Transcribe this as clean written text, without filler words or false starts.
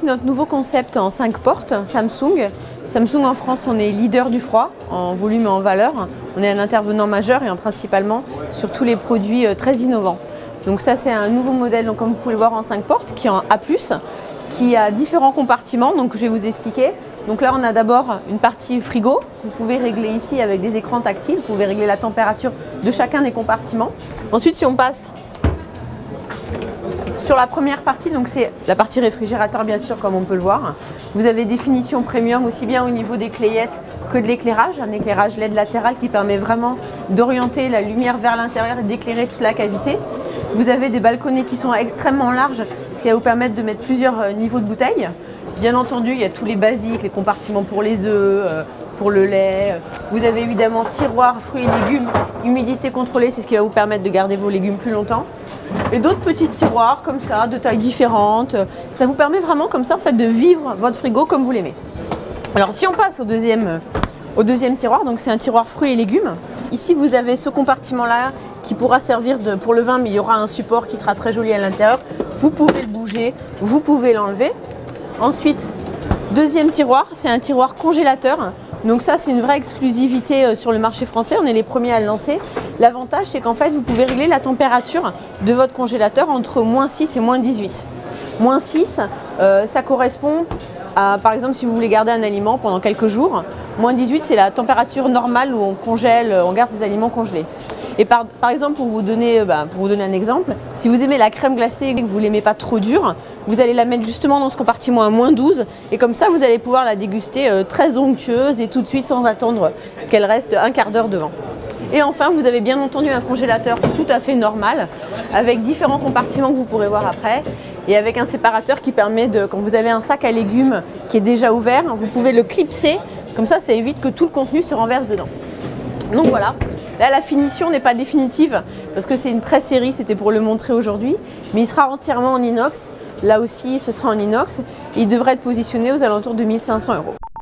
voici notre nouveau concept en 5 portes Samsung. Samsung en France, on est leader du froid en volume et en valeur. On est un intervenant majeur et principalement sur tous les produits très innovants. Donc ça c'est un nouveau modèle, donc, comme vous pouvez le voir en 5 portes, qui est en A+, qui a différents compartiments, donc je vais vous expliquer. Donc là on a d'abord une partie frigo, vous pouvez régler ici avec des écrans tactiles, vous pouvez régler la température de chacun des compartiments. Ensuite si on passe sur la première partie, donc c'est la partie réfrigérateur bien sûr comme on peut le voir. Vous avez des finitions premium aussi bien au niveau des clayettes que de l'éclairage, un éclairage LED latéral qui permet vraiment d'orienter la lumière vers l'intérieur et d'éclairer toute la cavité. Vous avez des balconnets qui sont extrêmement larges, ce qui va vous permettre de mettre plusieurs niveaux de bouteilles. Bien entendu, il y a tous les basiques, les compartiments pour les œufs, pour le lait. Vous avez évidemment tiroir, fruits et légumes, humidité contrôlée, c'est ce qui va vous permettre de garder vos légumes plus longtemps. Et d'autres petits tiroirs comme ça, de tailles différentes. Ça vous permet vraiment comme ça en fait de vivre votre frigo comme vous l'aimez. Alors si on passe au deuxième tiroir, donc c'est un tiroir fruits et légumes. Ici vous avez ce compartiment-là qui pourra servir pour le vin, mais il y aura un support qui sera très joli à l'intérieur. Vous pouvez le bouger, vous pouvez l'enlever. Ensuite, deuxième tiroir, c'est un tiroir congélateur. Donc ça, c'est une vraie exclusivité sur le marché français. On est les premiers à le lancer. L'avantage, c'est qu'en fait, vous pouvez régler la température de votre congélateur entre -6 et -18. -6, ça correspond à, par exemple, si vous voulez garder un aliment pendant quelques jours. -18, c'est la température normale où on congèle, on garde ses aliments congelés. Et par exemple, pour vous donner un exemple, si vous aimez la crème glacée et que vous ne l'aimez pas trop dure, vous allez la mettre justement dans ce compartiment à -12 et comme ça, vous allez pouvoir la déguster très onctueuse et tout de suite sans attendre qu'elle reste un quart d'heure devant. Et enfin, vous avez bien entendu un congélateur tout à fait normal avec différents compartiments que vous pourrez voir après et avec un séparateur qui permet de, quand vous avez un sac à légumes qui est déjà ouvert, vous pouvez le clipser, comme ça évite que tout le contenu se renverse dedans. Donc voilà. Là, la finition n'est pas définitive parce que c'est une pré-série, c'était pour le montrer aujourd'hui, mais il sera entièrement en inox. Là aussi, ce sera en inox. Il devrait être positionné aux alentours de 1 500 €.